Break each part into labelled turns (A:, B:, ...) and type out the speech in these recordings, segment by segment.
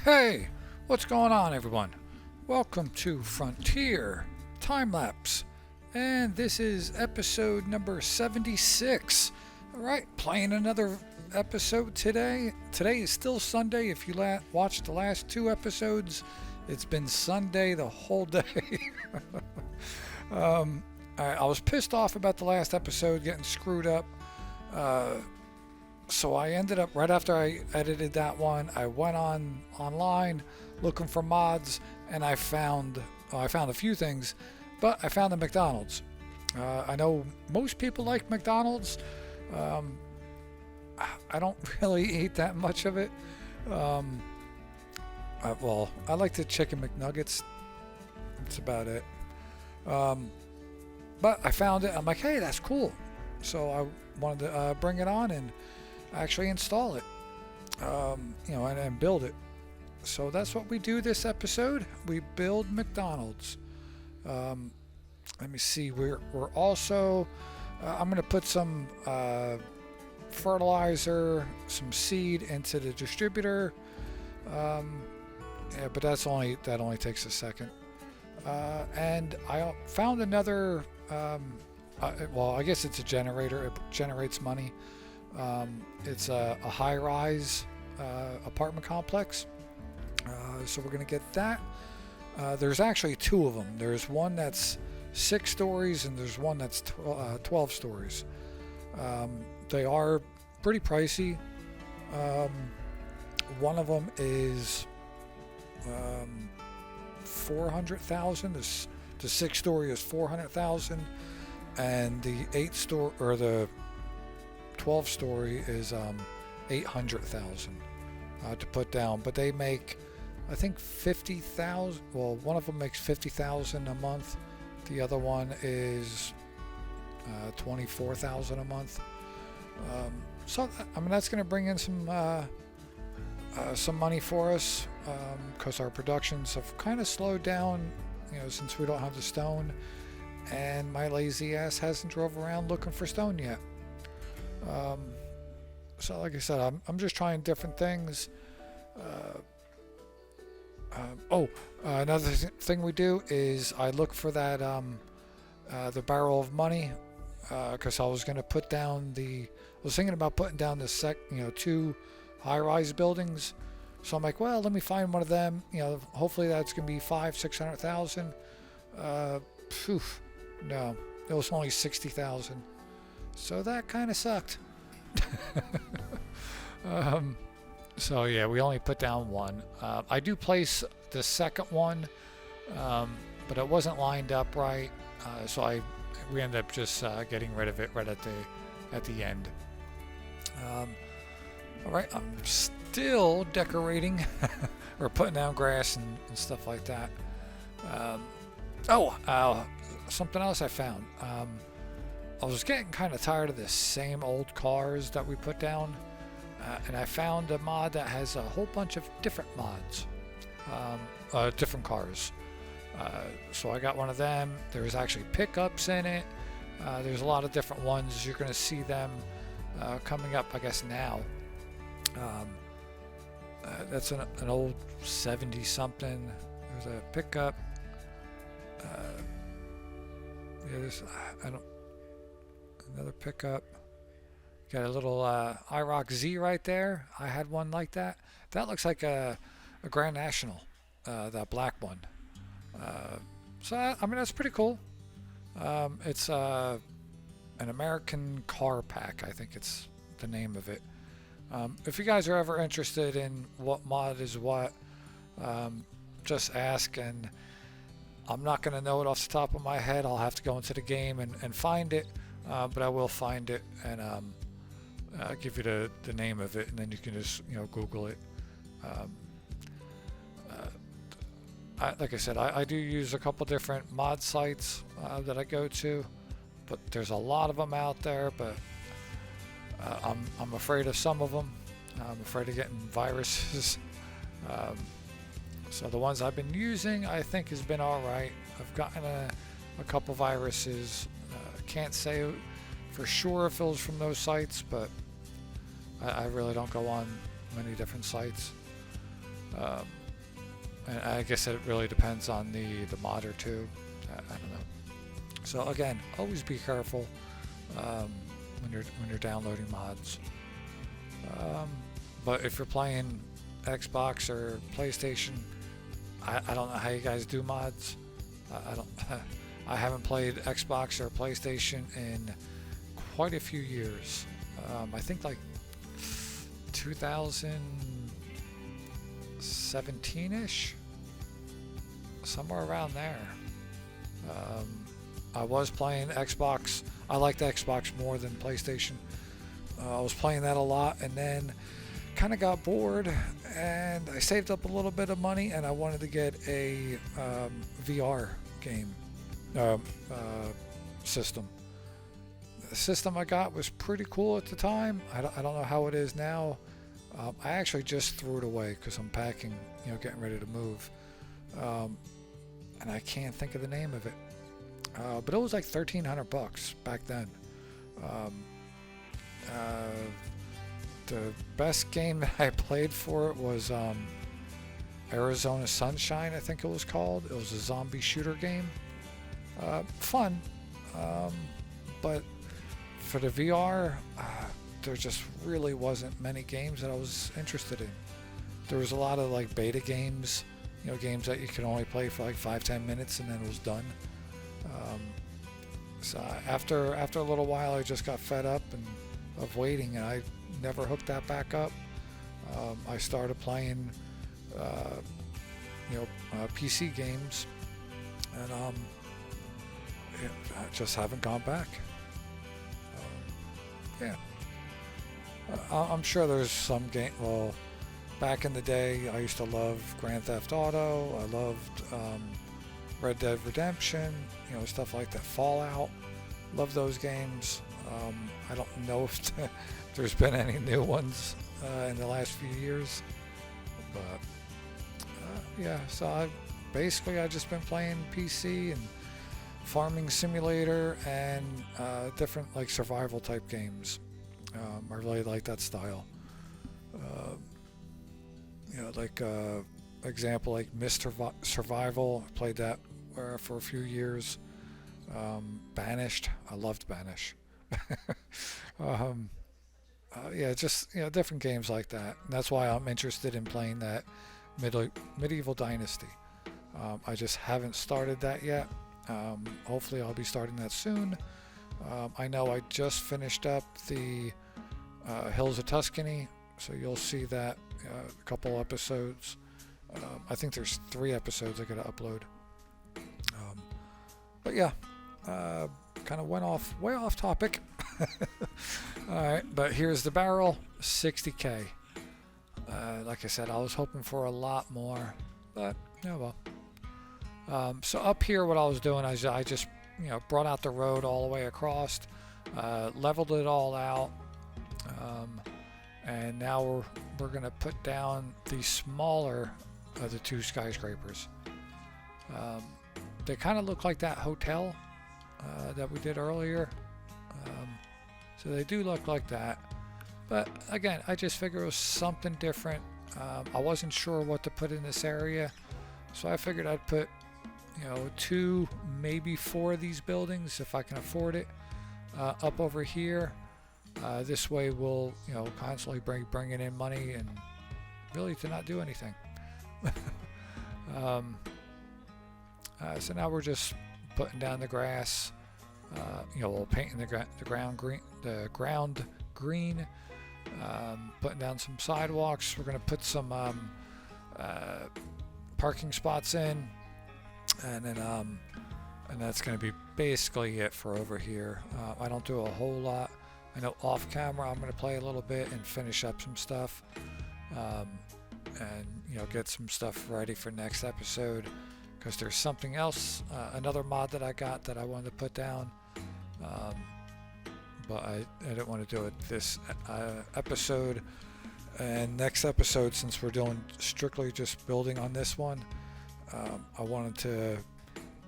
A: Hey, what's going on, everyone? Welcome to Frontier Timelapse, and this is episode number 76. All right, playing another episode today. Today is still Sunday. If you watched the last two episodes, it's been Sunday the whole day. I was pissed off about the last episode getting screwed up. Uh, so I ended up right after I edited that one. I went online looking for mods, and I found a few things, but I found a McDonald's. I know most people like McDonald's. Um, I don't really eat that much of it. Um, well, I like the chicken McNuggets. That's about it. Um, but I found it. I'm like, hey, that's cool. So I wanted to bring it on and actually install it, and build it. So that's what we do this episode. We build McDonald's. Um, Let me see. We're also. I'm going to put some fertilizer, some seed into the distributor. Um, yeah, but that only takes a second. And I found another. Well, I guess it's a generator. It generates money. It's a high-rise apartment complex. So we're going to get that. There's actually two of them. There's one that's 6 stories and there's one that's 12 stories. They are pretty pricey. One of them is 400,000. The 6-story is 400,000, and the 12-story is 800,000 to put down. But they make, I think, 50,000. Well, one of them makes 50,000 a month. The other one is 24,000 a month. So I mean that's going to bring in some money for us, because our productions have kind of slowed down, since we don't have the stone, and my lazy ass hasn't drove around looking for stone yet. So like I said, I'm just trying different things. Another thing we do is I look for that the barrel of money, because I was going to put down I was thinking about putting down the 2 high-rise buildings. So I'm like, well, let me find one of them. Hopefully that's going to be 500,000-600,000. No, it was only 60,000. So that kind of sucked. So yeah, we only put down one. I do place the second one, but it wasn't lined up right. So we ended up just getting rid of it right at the end. All right, I'm still decorating or putting down grass and stuff like that. Something else I found. I was getting kind of tired of the same old cars that we put down, and I found a mod that has a whole bunch of different mods, different cars. So I got one of them. There's actually pickups in it. There's a lot of different ones. You're going to see them coming up, I guess, now. That's an old 70-something. There's a pickup. Another pickup. Got a little IROC Z right there. I had one like that. That looks like a Grand National, that black one. So I mean that's pretty cool. It's an American car pack. I think it's the name of it. If you guys are ever interested in what mod is what, just ask, and I'm not going to know it off the top of my head. I'll have to go into the game and find it, but I will find it and give you the name of it, and then you can just Google it. Like I said, I do use a couple different mod sites that I go to, but there's a lot of them out there, but I'm afraid of some of them. I'm afraid of getting viruses. So the ones I've been using, I think, has been all right. I've gotten a couple viruses. Can't say for sure if it was from those sites, but I really don't go on many different sites. Um, and I guess it really depends on the modder too. I don't know. So again, always be careful when you're downloading mods. But if you're playing Xbox or PlayStation, I don't know how you guys do mods. I don't. I haven't played Xbox or PlayStation in quite a few years. I think like 2017-ish, somewhere around there. I was playing Xbox. I liked Xbox more than PlayStation. I was playing that a lot, and then kind of got bored, and I saved up a little bit of money, and I wanted to get a VR game system. The system I got was pretty cool at the time. I don't know how it is now. I actually just threw it away because I'm packing, getting ready to move, and I can't think of the name of it. But it was like $1,300 back then. The best game that I played for it was Arizona Sunshine, I think it was called. It was a zombie shooter game. Fun, but for the VR, there just really wasn't many games that I was interested in. There was a lot of like beta games, games that you can only play for like 5-10 minutes and then it was done. So after a little while, I just got fed up of waiting, and I never hooked that back up. I started playing, PC games, and I just haven't gone back. I'm sure there's some game. Well, back in the day, I used to love Grand Theft Auto. I loved Red Dead Redemption, stuff like that. Fallout, love those games. I don't know if there's been any new ones in the last few years, but so I just been playing PC and farming simulator and different like survival type games. I really like that style. Example like Mr. Survival. I played that for a few years. Banished. I loved Banish. Different games like that. And that's why I'm interested in playing that Medieval Dynasty. I just haven't started that yet. Hopefully I'll be starting that soon. I know I just finished up the Hills of Tuscany, so you'll see that a couple episodes. I think there's 3 episodes I gotta upload. Kind of went way off topic. Alright, but here's the barrel, 60K. Like I said, I was hoping for a lot more, but well. So up here, what I was doing, I just brought out the road all the way across, leveled it all out, and now we're gonna put down the smaller of the 2 skyscrapers. They kind of look like that hotel that we did earlier, so they do look like that, but again, I just figured it was something different. I wasn't sure what to put in this area, so I figured I'd put 2, maybe 4 of these buildings if I can afford it, up over here. This way we'll constantly bringing in money and really to not do anything. So now we're just putting down the grass, painting the ground green, putting down some sidewalks. We're going to put some parking spots in, and then and that's going to be basically it for over here. I don't do a whole lot. I know off camera I'm going to play a little bit and finish up some stuff, and get some stuff ready for next episode, because there's something else, another mod that I got that I wanted to put down, but I didn't want to do it this episode. And next episode, since we're doing strictly just building on this one, I wanted to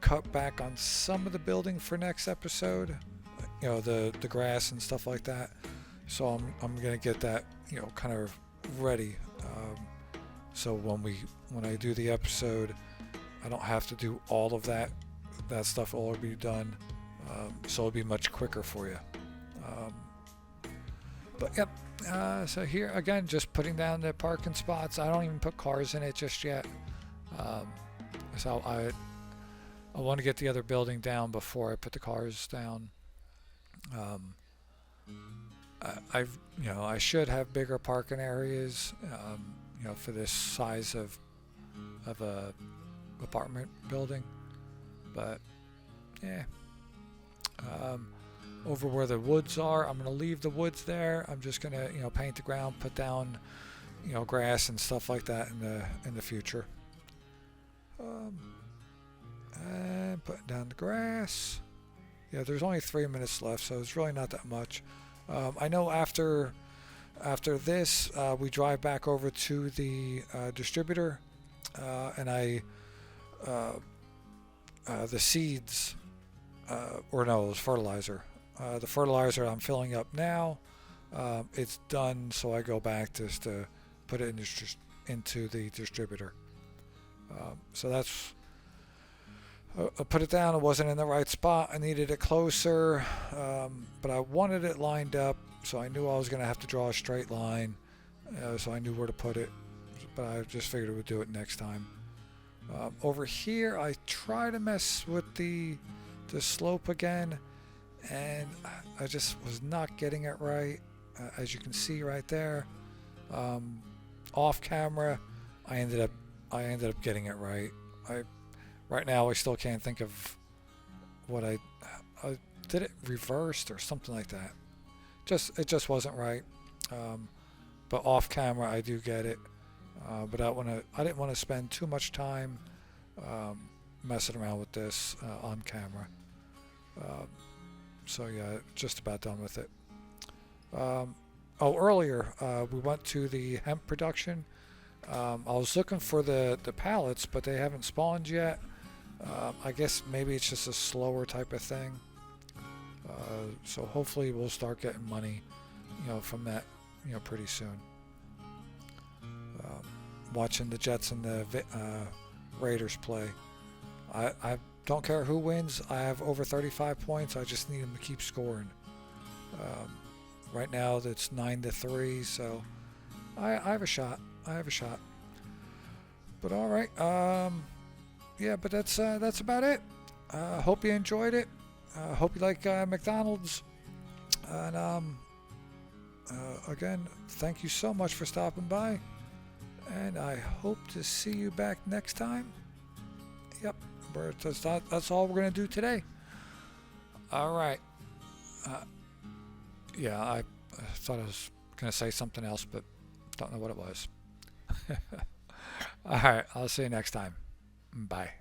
A: cut back on some of the building for next episode, the grass and stuff like that. So I'm gonna get that kind of ready, So when I do the episode, I don't have to do all of that. That stuff will all be done. So it'll be much quicker for you. But yep. So here again, just putting down the parking spots. I don't even put cars in it just yet. So I want to get the other building down before I put the cars down. I should have bigger parking areas. For this size of a apartment building, but yeah. Over where the woods are, I'm gonna leave the woods there. I'm just gonna paint the ground, put down grass and stuff like that in the future. And putting down the grass. Yeah, there's only 3 minutes left, so it's really not that much. I know after this, we drive back over to the distributor, and the seeds, or no, it was fertilizer. The fertilizer I'm filling up now. It's done, so I go back just to put it into the distributor. So that's. I put it down. It wasn't in the right spot. I needed it closer, but I wanted it lined up, so I knew I was going to have to draw a straight line, so I knew where to put it. But I just figured I would do it next time. Over here, I try to mess with the slope again, and I just was not getting it right. As you can see right there, off camera, I ended up getting it right. Right now, I still can't think of what I did it reversed or something like that. It just wasn't right. But off camera, I do get it. But I didn't want to spend too much time messing around with this on camera. So yeah, just about done with it. Earlier we went to the hemp production. I was looking for the pallets, but they haven't spawned yet. I guess maybe it's just a slower type of thing. So hopefully we'll start getting money, from that, pretty soon. Watching the Jets and the Raiders play. I don't care who wins. I have over 35 points. I just need them to keep scoring. Right now it's 9-3, so I have a shot. But all right. Yeah, but that's about it. Hope you enjoyed it. Hope you like McDonald's. And again, thank you so much for stopping by. And I hope to see you back next time. Yep, that's all we're going to do today. All right. Yeah, I thought I was going to say something else, but don't know what it was. All right, I'll see you next time. Bye.